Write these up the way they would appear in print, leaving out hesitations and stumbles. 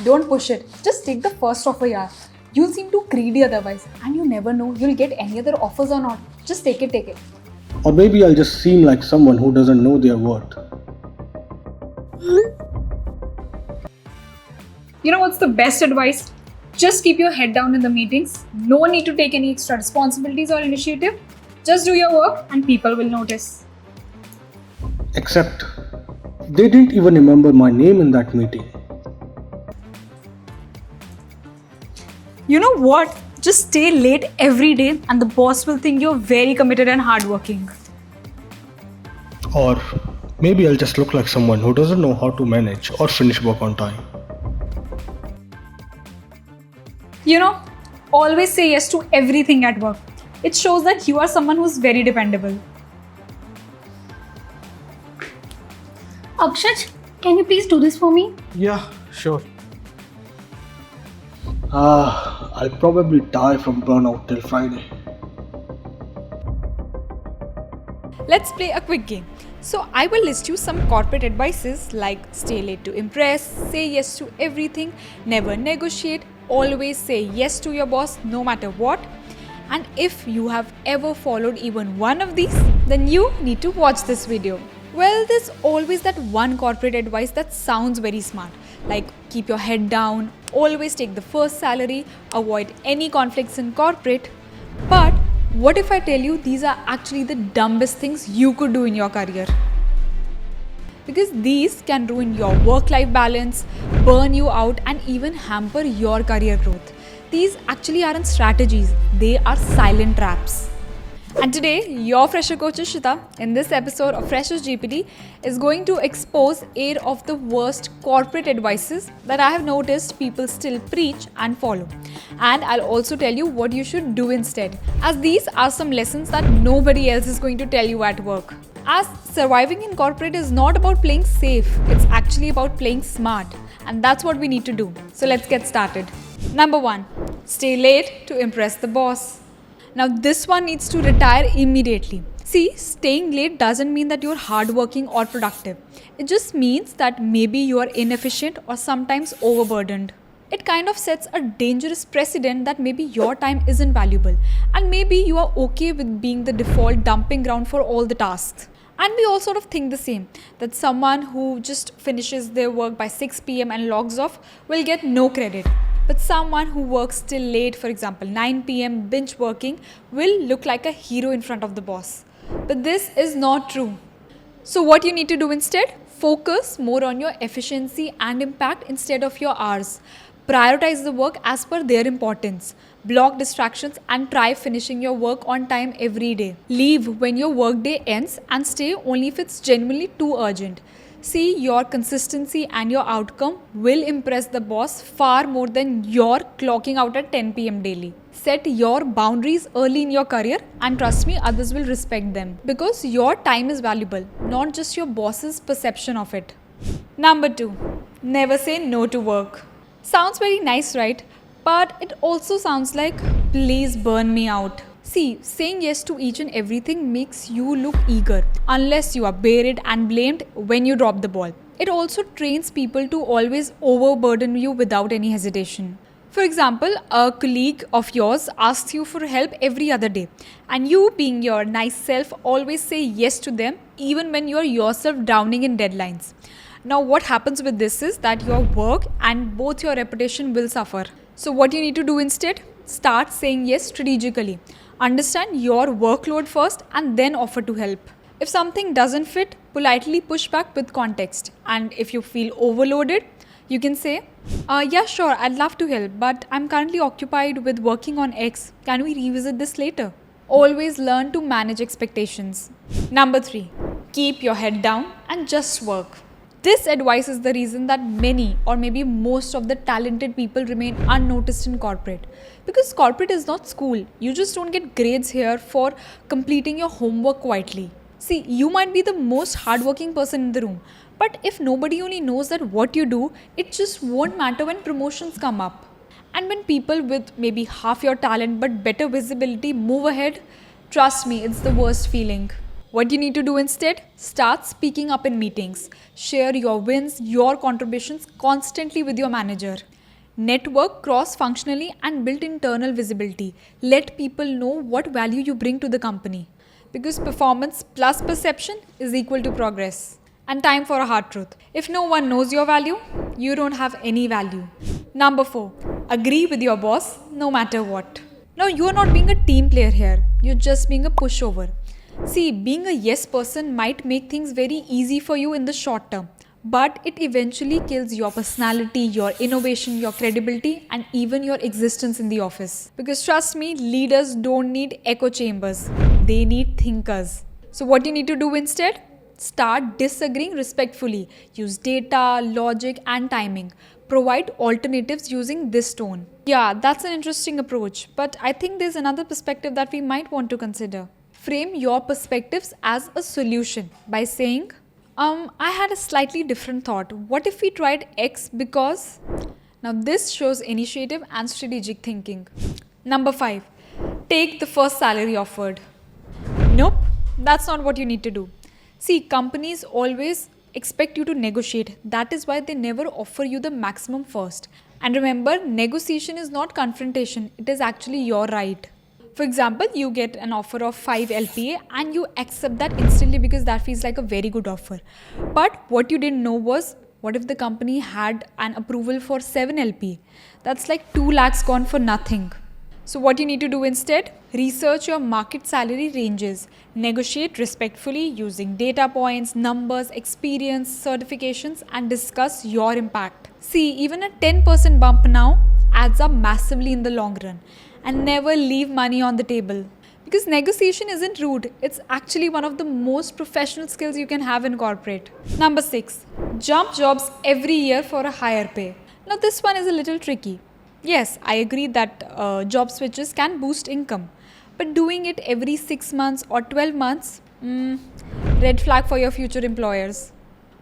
Don't push it. Just take the first offer, yaar. You'll seem too greedy otherwise. And you never know you'll get any other offers or not. Just take it, take it. Or maybe I'll just seem like someone who doesn't know their worth. You know what's the best advice? Just keep your head down in the meetings. No need to take any extra responsibilities or initiative. Just do your work and people will notice. Except, they didn't even remember my name in that meeting. You know what? Just stay late every day and the boss will think you're very committed and hardworking. Or maybe I'll just look like someone who doesn't know how to manage or finish work on time. You know, always say yes to everything at work. It shows that you are someone who's very dependable. Akshaj, can you please do this for me? Yeah, sure. I'll probably die from burnout till Friday. Let's play a quick game. So I will list you some corporate advices like stay late to impress, say yes to everything, never negotiate, always say yes to your boss no matter what. And if you have ever followed even one of these, then you need to watch this video. Well, there's always that one corporate advice that sounds very smart, like keep your head down, always take the first salary, avoid any conflicts in corporate. But what if I tell you these are actually the dumbest things you could do in your career? Because these can ruin your work-life balance, burn you out, and even hamper your career growth. These actually aren't strategies, they are silent traps. And today, your fresher coach Ishita, in this episode of Freshers GPT, is going to expose 8 of the worst corporate advices that I have noticed people still preach and follow. And I'll also tell you what you should do instead, as these are some lessons that nobody else is going to tell you at work. As surviving in corporate is not about playing safe, it's actually about playing smart. And that's what we need to do. So let's get started. Number 1, stay late to impress the boss. Now this one needs to retire immediately. See, staying late doesn't mean that you're hardworking or productive. It just means that maybe you are inefficient or sometimes overburdened. It kind of sets a dangerous precedent that maybe your time isn't valuable and maybe you are okay with being the default dumping ground for all the tasks. And we all sort of think the same, that someone who just finishes their work by 6 p.m. and logs off will get no credit. But someone who works till late, for example 9 p.m. binge working, will look like a hero in front of the boss. But this is not true. So what you need to do instead? Focus more on your efficiency and impact instead of your hours. Prioritize the work as per their importance. Block distractions and try finishing your work on time every day. Leave when your workday ends and stay only if it's genuinely too urgent. See, your consistency and your outcome will impress the boss far more than your clocking out at 10 p.m. daily. Set your boundaries early in your career and trust me, others will respect them because your time is valuable, not just your boss's perception of it. Number 2, never say no to work. Sounds very nice, right? But it also sounds like, please burn me out. See, saying yes to each and everything makes you look eager, unless you are berated and blamed when you drop the ball. It also trains people to always overburden you without any hesitation. For example, a colleague of yours asks you for help every other day, and you, being your nice self, always say yes to them even when you are yourself drowning in deadlines. Now what happens with this is that your work and both your reputation will suffer. So what you need to do instead? Start saying yes strategically. Understand your workload first and then offer to help. If something doesn't fit, politely push back with context. And if you feel overloaded, you can say, yeah, sure, I'd love to help, but I'm currently occupied with working on X. Can we revisit this later? Always learn to manage expectations. Number 3, keep your head down and just work. This advice is the reason that many or maybe most of the talented people remain unnoticed in corporate. Because corporate is not school. You just don't get grades here for completing your homework quietly. See, you might be the most hardworking person in the room, but if nobody only knows that what you do, it just won't matter when promotions come up. And when people with maybe half your talent but better visibility move ahead, Trust me, it's the worst feeling. What you need to do instead? Start speaking up in meetings. Share your wins, your contributions constantly with your manager. Network cross functionally and build internal visibility. Let people know what value you bring to the company. Because performance plus perception is equal to progress. And time for a hard truth. If no one knows your value, you don't have any value. Number 4. Agree with your boss no matter what. Now, you are not being a team player here, you're just being a pushover. See, being a yes person might make things very easy for you in the short term, but it eventually kills your personality, your innovation, your credibility, and even your existence in the office. Because trust me, leaders don't need echo chambers, they need thinkers. So, what you need to do instead? Start disagreeing respectfully. Use data, logic, and timing. Provide alternatives using this tone. Yeah, that's an interesting approach, but I think there's another perspective that we might want to consider. Frame your perspectives as a solution by saying, I had a slightly different thought. What if we tried X because? Now, this shows initiative and strategic thinking. Number 5. Take the first salary offered. Nope, that's not what you need to do. See, companies always expect you to negotiate. That is why they never offer you the maximum first. And remember, negotiation is not confrontation, it is actually your right. For example, you get an offer of 5 LPA and you accept that instantly because that feels like a very good offer. But what you didn't know was, what if the company had an approval for 7 LP? That's like 2 lakhs gone for nothing. So what you need to do instead? Research your market salary ranges. Negotiate respectfully using data points, numbers, experience, certifications, and discuss your impact. See, even a 10% bump now adds up massively in the long run. And never leave money on the table. Because negotiation isn't rude, it's actually one of the most professional skills you can have in corporate. Number 6. Jump jobs every year for a higher pay. Now this one is a little tricky. Yes, I agree that job switches can boost income. But doing it every 6 months or 12 months, red flag for your future employers.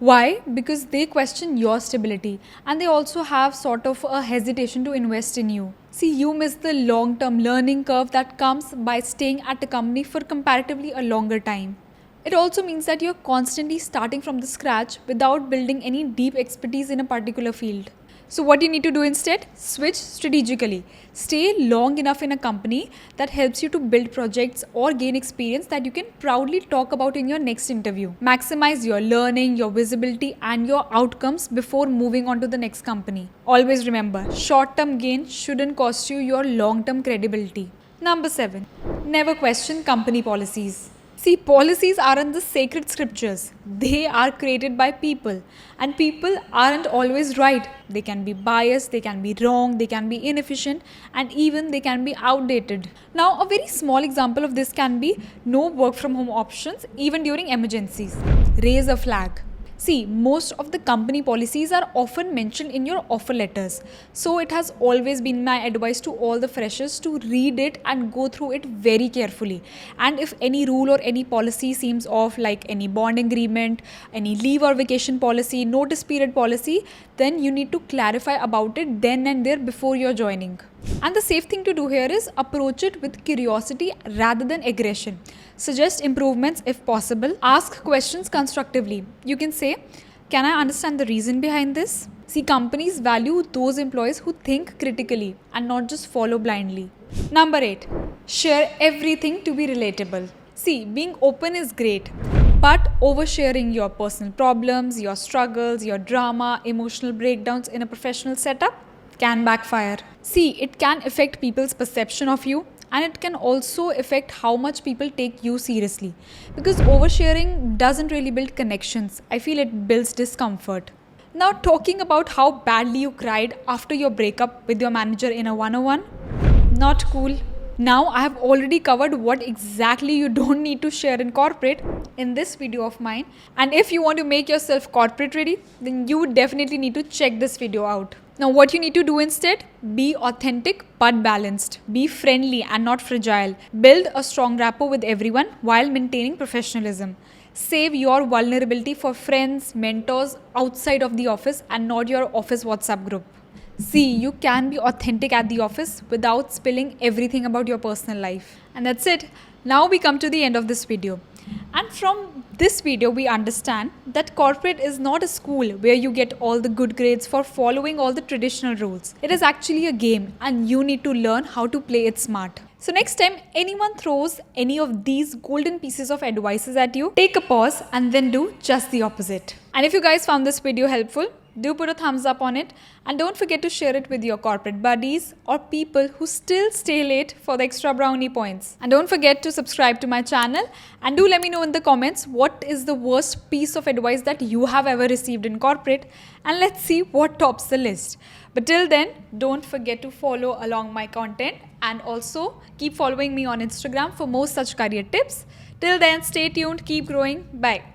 Why? Because they question your stability and they also have sort of a hesitation to invest in you. See, you miss the long-term learning curve that comes by staying at a company for comparatively a longer time. It also means that you're constantly starting from the scratch without building any deep expertise in a particular field. So what you need to do instead? Switch strategically. Stay long enough in a company that helps you to build projects or gain experience that you can proudly talk about in your next interview. Maximize your learning, your visibility and your outcomes before moving on to the next company. Always remember, short-term gain shouldn't cost you your long-term credibility. Number 7. Never question company policies. See, policies aren't the sacred scriptures. They are created by people. And people aren't always right. They can be biased, they can be wrong, they can be inefficient, and even they can be outdated. Now, a very small example of this can be no work from home options even during emergencies. Raise a flag. See, most of the company policies are often mentioned in your offer letters. So it has always been my advice to all the freshers to read it and go through it very carefully. And if any rule or any policy seems off, like any bond agreement, any leave or vacation policy, notice period policy, then you need to clarify about it then and there before you're joining. And the safe thing to do here is approach it with curiosity rather than aggression. Suggest improvements if possible. Ask questions constructively. You can say, can I understand the reason behind this? See, companies value those employees who think critically and not just follow blindly. Number 8. Share everything to be relatable. See, being open is great, but oversharing your personal problems, your struggles, your drama, emotional breakdowns in a professional setup can backfire. See, it can affect people's perception of you and it can also affect how much people take you seriously. Because oversharing doesn't really build connections. I feel it builds discomfort. Now, talking about how badly you cried after your breakup with your manager in a 101, not cool. Now, I have already covered what exactly you don't need to share in corporate in this video of mine. And if you want to make yourself corporate ready, then you would definitely need to check this video out. Now, what you need to do instead? Be authentic but balanced. Be friendly and not fragile. Build a strong rapport with everyone while maintaining professionalism. Save your vulnerability for friends, mentors outside of the office and not your office WhatsApp group. See, you can be authentic at the office without spilling everything about your personal life. And that's it. Now we come to the end of this video. And from this video, we understand that corporate is not a school where you get all the good grades for following all the traditional rules. It is actually a game and you need to learn how to play it smart. So next time anyone throws any of these golden pieces of advices at you, take a pause and then do just the opposite. And if you guys found this video helpful, do put a thumbs up on it and don't forget to share it with your corporate buddies or people who still stay late for the extra brownie points. And don't forget to subscribe to my channel and do let me know in the comments what is the worst piece of advice that you have ever received in corporate, and let's see what tops the list. But till then, don't forget to follow along my content and also keep following me on Instagram for more such career tips. Till then, stay tuned, keep growing. Bye.